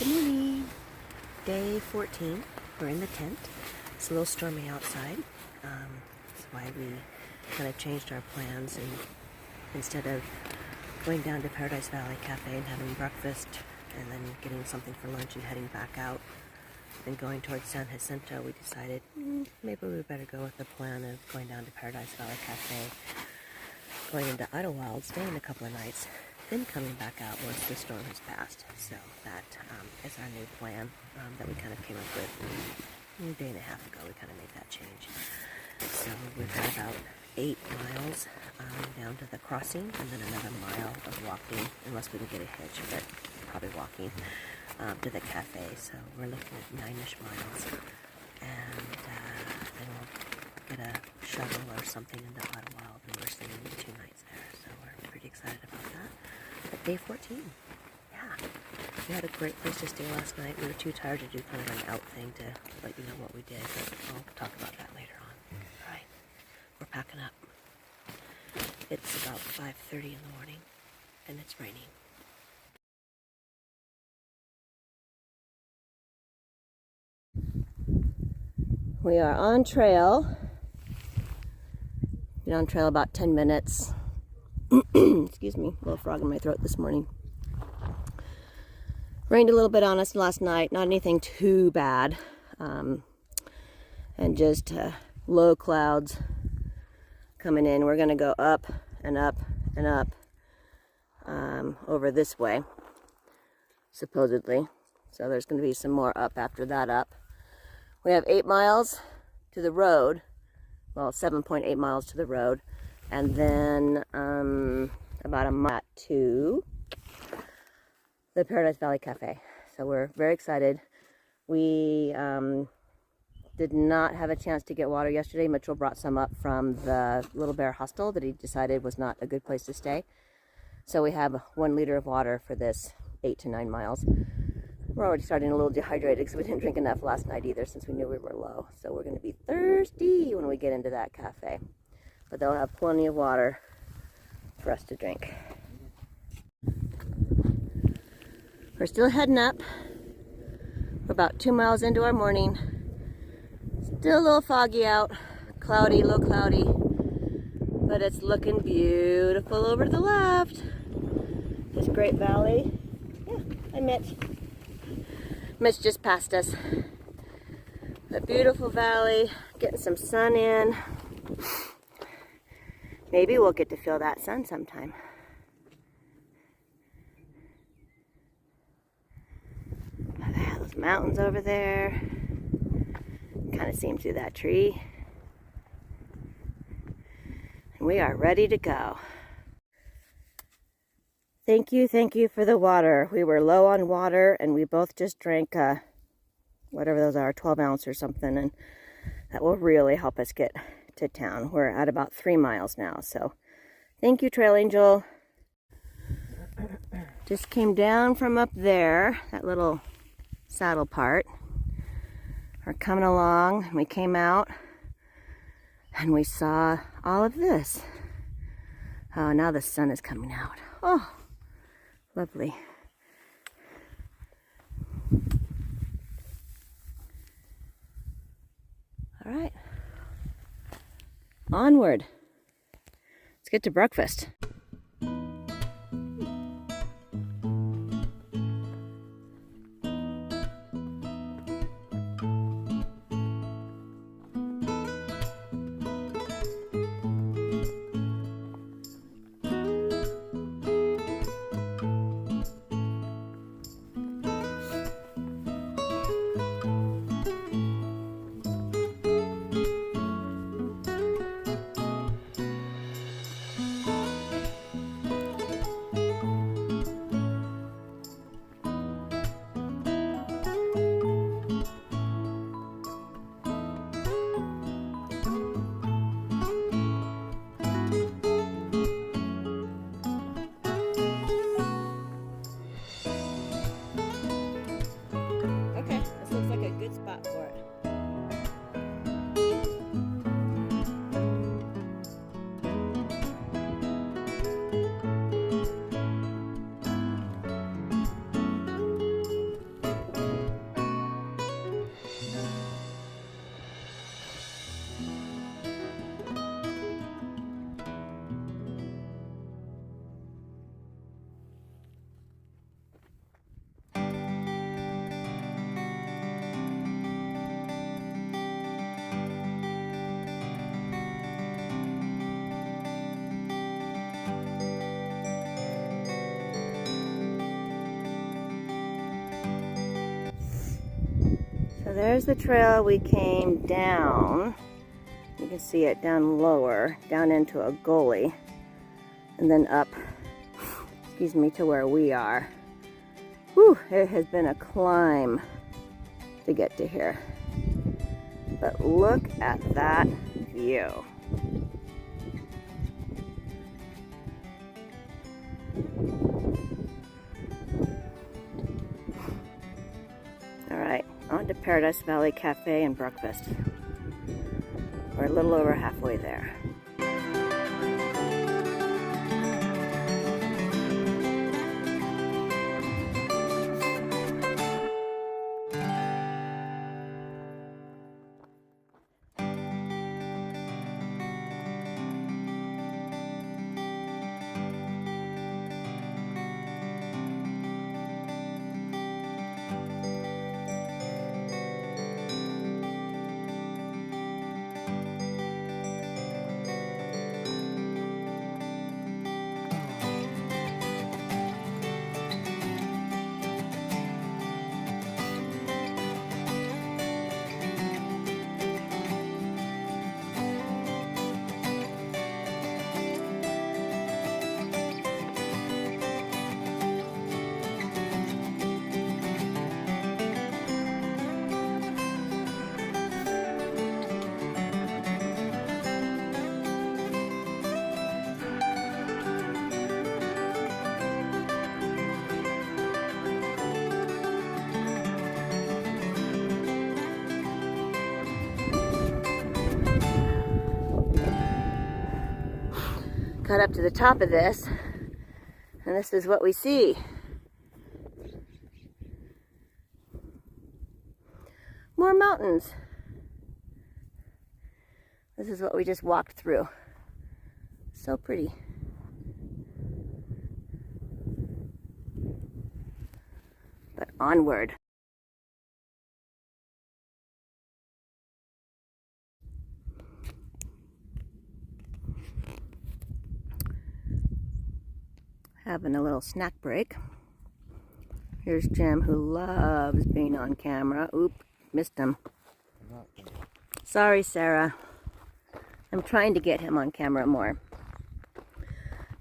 Good morning. Day 14. We're in the tent. It's a little stormy outside. That's why we kind of changed our plans, and instead of going down to Paradise Valley Cafe and having breakfast and then getting something for lunch and heading back out and going towards San Jacinto, we decided maybe we better go with the plan of going down to Paradise Valley Cafe, going into Idyllwild, staying a couple of nights, then coming back out once the storm has passed. So that is our new plan that we kind of came up with a day and a half ago. We kind of made that change. So we've got about 8 miles down to the crossing, and then another mile of walking, unless we can get a hitch, but probably walking to the cafe. So we're looking at 9-ish miles, and then we'll get a shuttle or something into Idyllwild, and we're staying 2 nights there. So we're pretty excited about that. But day 14, yeah. We had a great place to stay last night. We were too tired to do kind of an out thing to let you know what we did, but I'll talk about that later on. All right, we're packing up. It's about 5:30 in the morning, and it's raining. We are on trail. Been on trail about 10 minutes. Excuse me, a little frog in my throat this morning. Rained a little bit on us last night, not anything too bad. And just low clouds coming in. We're gonna go up and up and up over this way, supposedly. So there's gonna be some more up after that up. We have 8 miles to the road, well, 7.8 miles to the road, and then about a mile to the Paradise Valley Cafe. So we're very excited. We did not have a chance to get water yesterday. Mitchell brought some up from the Little Bear Hostel that he decided was not a good place to stay. So we have 1 liter of water for this 8 to 9 miles. We're already starting a little dehydrated because we didn't drink enough last night either, since we knew we were low. So we're going to be thirsty when we get into that cafe. But they'll have plenty of water for us to drink. We're still heading up. We're about 2 miles into our morning. Still a little foggy out. Cloudy, low cloudy. But it's looking beautiful over to the left. This great valley. Yeah, hi Mitch. Mitch just passed us. A beautiful valley, getting some sun in. Maybe we'll get to feel that sun sometime. Those mountains over there. Kind of see them through that tree. And we are ready to go. Thank you for the water. We were low on water, and we both just drank whatever those are, 12 ounce or something, and that will really help us get to town. We're at about 3 miles now, so thank you, Trail Angel. Just came down from up there, that little saddle part. We're coming along, and we came out, and we saw all of this. Oh, now the sun is coming out. Oh, lovely. All right, onward. Let's get to breakfast. So there's the trail we came down. You can see it down lower, down into a gully, and then up, excuse me, to where we are. Whew, it has been a climb to get to here. But look at that view. All right, on to Paradise Valley Cafe and breakfast. We're a little over halfway there. Got up to the top of this, and this is what we see. More mountains. This is what we just walked through. So pretty. But onward. Having a little snack break. Here's Jim, who loves being on camera. Oop, missed him. Sorry, Sarah. I'm trying to get him on camera more.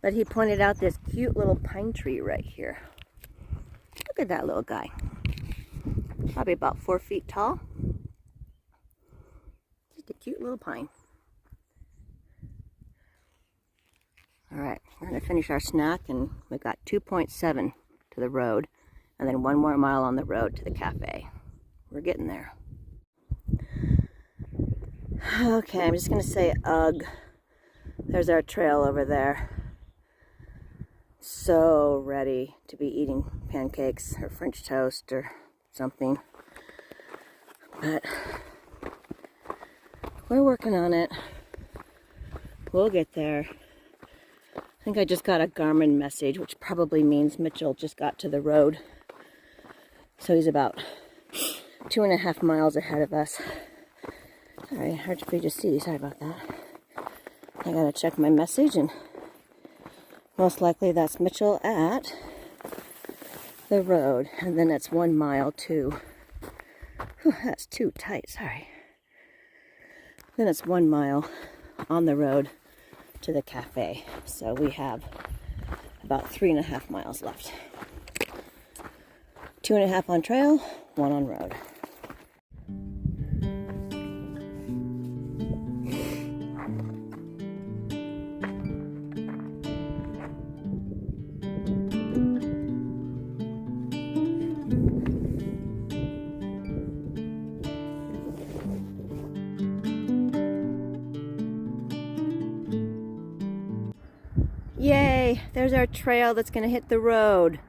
But he pointed out this cute little pine tree right here. Look at that little guy. Probably about 4 feet tall. Just a cute little pine. All right, we're gonna finish our snack, and we got 2.7 to the road, and then 1 more mile on the road to the cafe. We're getting there. Okay, I'm just gonna say ugh. There's our trail over there. So ready to be eating pancakes or French toast or something. But we're working on it. We'll get there. I think I just got a Garmin message, which probably means Mitchell just got to the road. So he's about 2.5 miles ahead of us. Sorry, hard for you to see. Sorry about that. I gotta check my message, and most likely that's Mitchell at the road. And then it's 1 mile to, whew, that's too tight, sorry. Then it's 1 mile on the road to the cafe. So we have about 3.5 miles left. 2.5 on trail, 1 on road. Yay, there's our trail that's going to hit the road.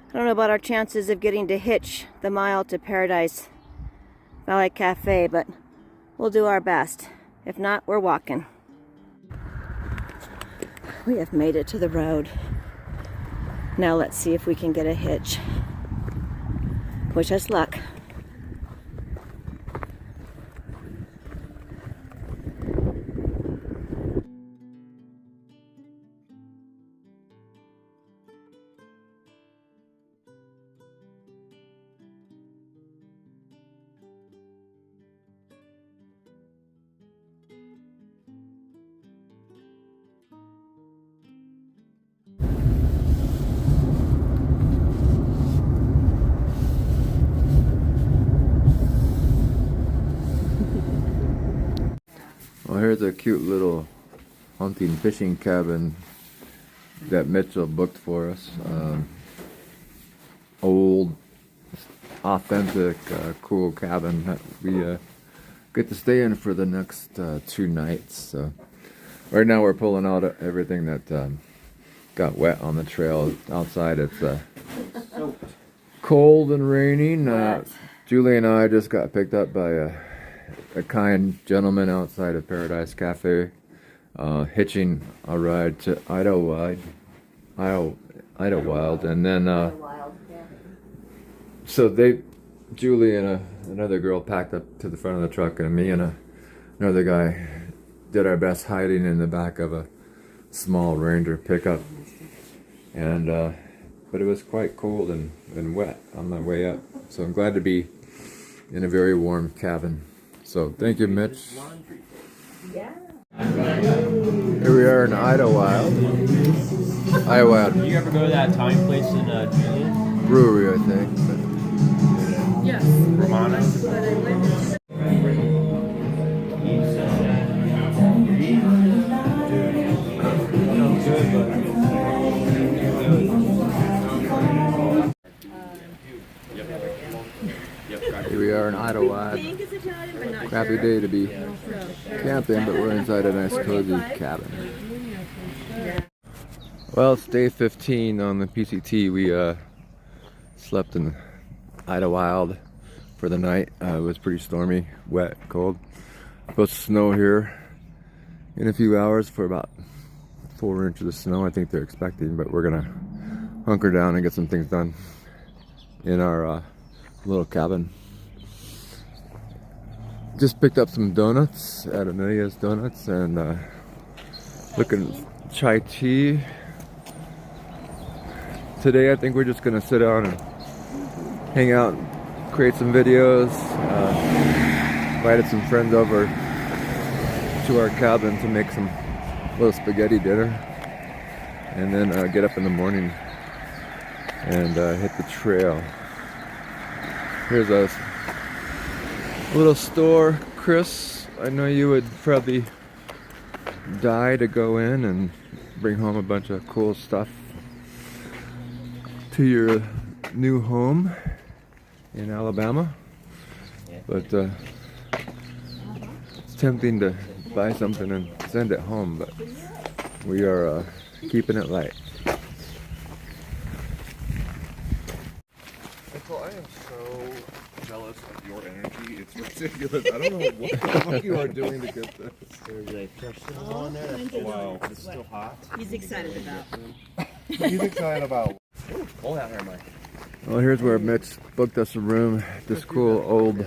I don't know about our chances of getting to hitch the mile to Paradise Valley Cafe, but we'll do our best. If not, we're walking. We have made it to the road. Now let's see if we can get a hitch. Wish us luck. here's a cute little hunting fishing cabin that Mitchell booked for us. Old, authentic, cool cabin that we get to stay in for the next 2 nights. So right now we're pulling out everything that got wet on the trail outside. It's cold and raining. Julie and I just got picked up by a kind gentleman outside of Paradise Cafe, hitching a ride to Idyllwild, and then so Julie and another girl packed up to the front of the truck, and me and another guy did our best hiding in the back of a small Ranger pickup, and but it was quite cold and wet on my way up, so I'm glad to be in a very warm cabin. So thank you, Mitch. Yeah. Here we are in Idyllwild. You ever go to that Italian place in Julian? Brewery, I think. Yes. Romano? Here we are in Idyllwild. Crappy day to be camping, but we're inside a nice cozy cabin. Well, it's day 15 on the PCT. We slept in Idyllwild for the night. It was pretty stormy, wet, cold. Supposed to snow here in a few hours for about 4 inches of snow, I think they're expecting, but we're gonna hunker down and get some things done in our little cabin. Just picked up some donuts at Amelia's Donuts and looking chai tea. Today I think we're just gonna sit down and hang out, create some videos. Invited some friends over to our cabin to make some little spaghetti dinner, and then get up in the morning and hit the trail. Here's a little store. Chris, I know you would probably die to go in and bring home a bunch of cool stuff to your new home in Alabama, but it's tempting to buy something and send it home, but we are keeping it light. Michael, I am so jealous of your energy. It's ridiculous. I don't know what the fuck you are doing to get this. There's a fresh cinnamon on there. Wow, it's still hot. He's excited about. He's excited about. Hold out here, Mike. Well, here's where Mitch booked us a room. This cool old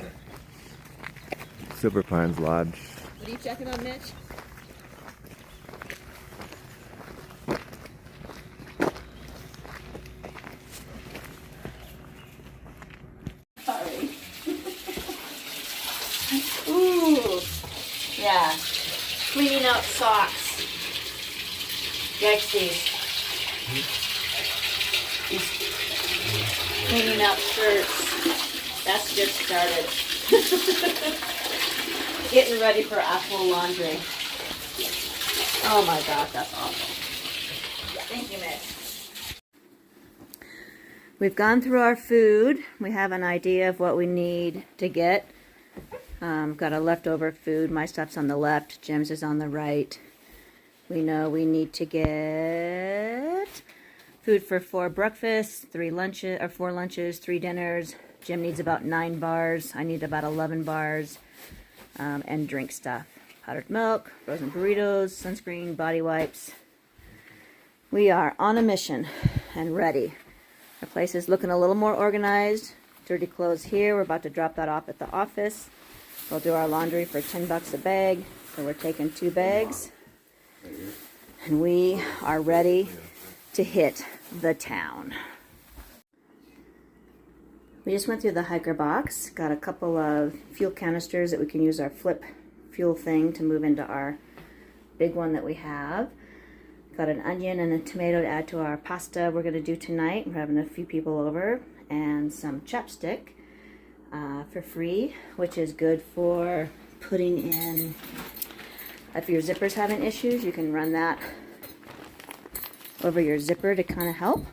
Silver Pines Lodge. What are you checking on, Mitch? Sorry. Ooh. Yeah. Cleaning out socks. Yikesies. Cleaning out shirts. That's just started. Getting ready for actual laundry. Oh my gosh, that's awful. Thank you, Mitch. We've gone through our food. We have an idea of what we need to get. Got a leftover food. My stuff's on the left. Jim's is on the right. We know we need to get food for 4 breakfasts, 4 lunches, 3 dinners. Jim needs about 9 bars. I need about 11 bars. And drink stuff. Powdered milk, frozen burritos, sunscreen, body wipes. We are on a mission and ready. Our place is looking a little more organized. Dirty clothes here. We're about to drop that off at the office. We'll do our laundry for $10 a bag. So we're taking 2 bags. And we are ready to hit the town. We just went through the hiker box, got a couple of fuel canisters that we can use our flip fuel thing to move into our big one that we have. Got an onion and a tomato to add to our pasta we're going to do tonight. We're having a few people over. And some chapstick for free, which is good for putting in If your zipper's having issues, you can run that over your zipper to kind of help.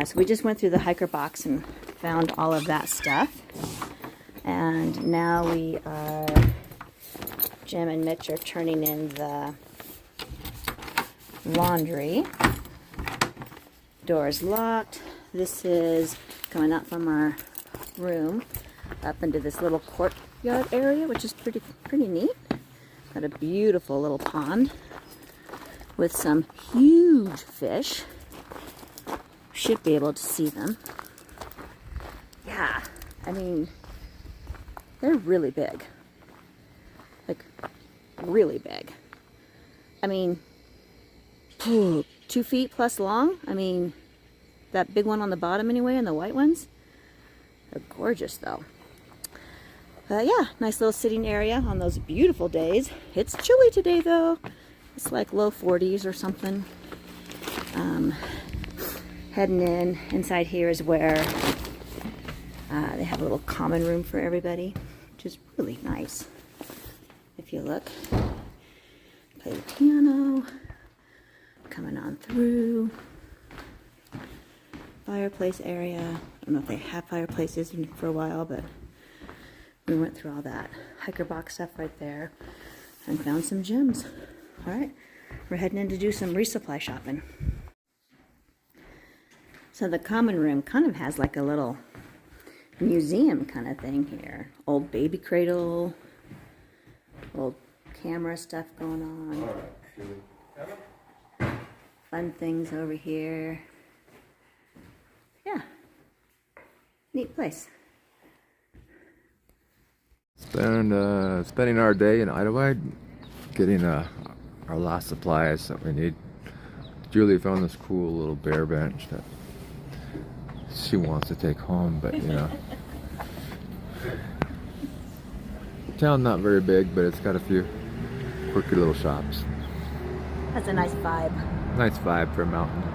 So we just went through the hiker box and found all of that stuff. And now Jim and Mitch are turning in the laundry. Door is locked. This is coming out from our room up into this little courtyard area, which is pretty neat. Got a beautiful little pond with some huge fish. Should be able to see them. Yeah, I mean, they're really big. Like, really big. I mean, 2 feet plus long. I mean, that big one on the bottom anyway, and the white ones. They're gorgeous though. Yeah, nice little sitting area on those beautiful days. It's chilly today though. It's like low 40s or something. Heading in. Inside here is where they have a little common room for everybody, which is really nice. If you look, play the piano, coming on through. Fireplace area. I don't know if they have fireplaces for a while, but we went through all that hiker box stuff right there and found some gems. All right, we're heading in to do some resupply shopping. So the common room kind of has like a little museum kind of thing here. Old baby cradle, old camera stuff going on. Fun things over here. Yeah, neat place. Spending our day in Idyllwild, getting our last supplies that we need. Julie found this cool little bear bench that she wants to take home, but you know, town not very big, but it's got a few quirky little shops. That's a nice vibe. Nice vibe for mountains.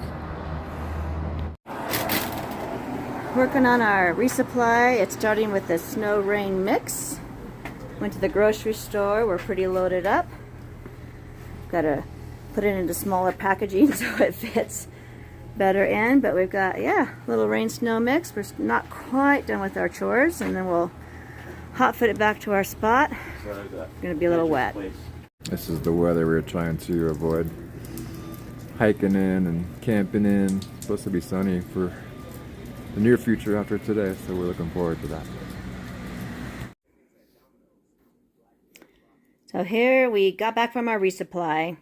Working on our resupply. It's starting with the snow rain mix. Went to the grocery store. We're pretty loaded up. Got to put it into smaller packaging so it fits better in. But we've got, yeah, little rain snow mix. We're not quite done with our chores, and then we'll hot fit it back to our spot. It's going to be a little wet. This is the weather we're trying to avoid. Hiking in and camping in. It's supposed to be sunny for the near future after today, so we're looking forward to that. So here we got back from our resupply.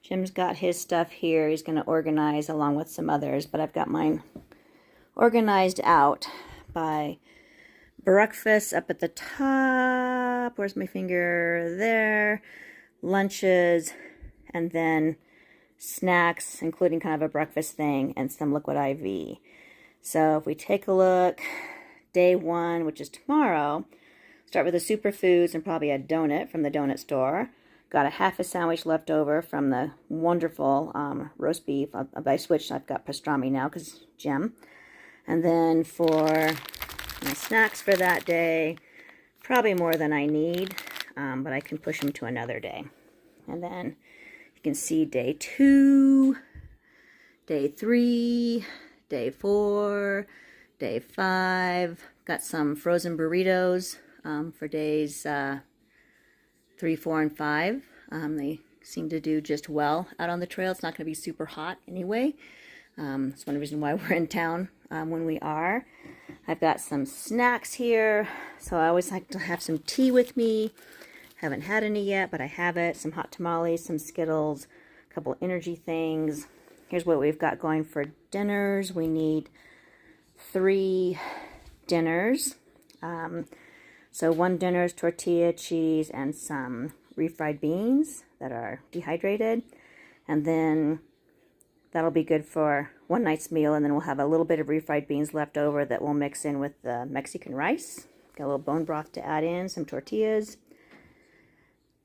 Jim's got his stuff here. He's going to organize along with some others, but I've got mine organized out by breakfast up at the top. Where's my finger? There. Lunches, and then snacks, including kind of a breakfast thing and some liquid IV. So if we take a look, day 1, which is tomorrow, start with the superfoods and probably a donut from the donut store. Got a half a sandwich left over from the wonderful roast beef. I switched. I've got pastrami now because Jim. And then for my snacks for that day, probably more than I need, but I can push them to another day. And then you can see day 2, day 3, day 4, day 5. Got some frozen burritos for days 3, 4, and 5. They seem to do just well out on the trail. It's not going to be super hot anyway. That's one reason why we're in town when we are. I've got some snacks here, so I always like to have some tea with me. Haven't had any yet, but I have it. Some hot tamales, some Skittles, a couple energy things. Here's what we've got going for dinners. We need 3 dinners. So 1 dinner is tortilla, cheese, and some refried beans that are dehydrated. And then that'll be good for one night's meal, and then we'll have a little bit of refried beans left over that we'll mix in with the Mexican rice. Got a little bone broth to add in, some tortillas.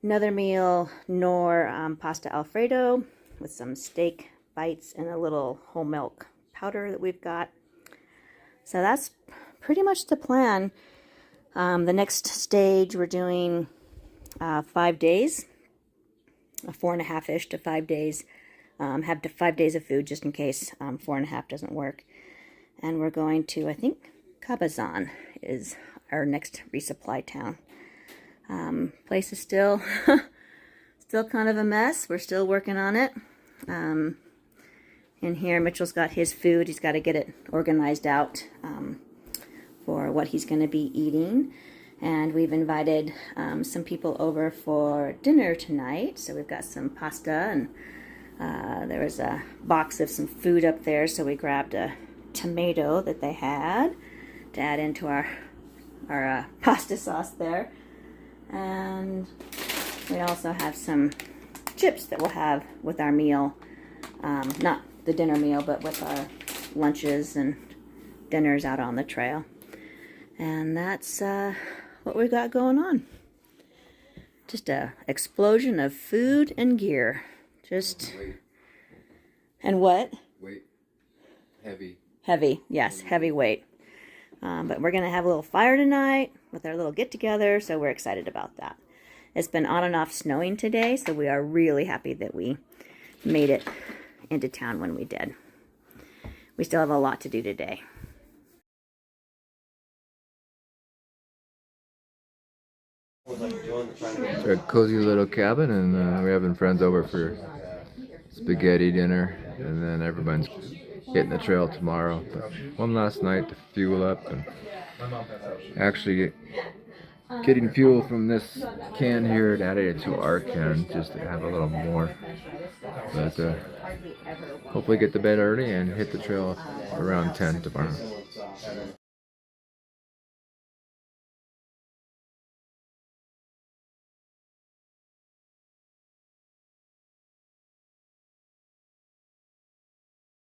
Another meal, pasta Alfredo with some steak bites and a little whole milk powder that we've got. So that's pretty much the plan. The next stage we're doing 5 days, 4.5-ish to 5 days. Have 5 days of food just in case 4.5 doesn't work. And we're going to, I think, Cabazon is our next resupply town. Place is still still kind of a mess. We're still working on it. In here, Mitchell's got his food. He's got to get it organized out for what he's going to be eating. And we've invited some people over for dinner tonight. So we've got some pasta, and there was a box of some food up there. So we grabbed a tomato that they had to add into our pasta sauce there. And we also have some chips that we'll have with our meal. Not the dinner meal, but with our lunches and dinners out on the trail. And that's what we got going on. Just a explosion of food and gear. Just... And what? Weight. Heavy. Heavy, yes, heavy weight. But we're going to have a little fire tonight with our little get-together, so we're excited about that. It's been on and off snowing today, so we are really happy that we made it into town when we did. We still have a lot to do today. It's our cozy little cabin, and we're having friends over for spaghetti dinner, and then everyone's hitting the trail tomorrow. But one last night to fuel up, and actually getting fuel from this can here and adding it to our can just to have a little more. But hopefully get to bed early and hit the trail around 10 tomorrow.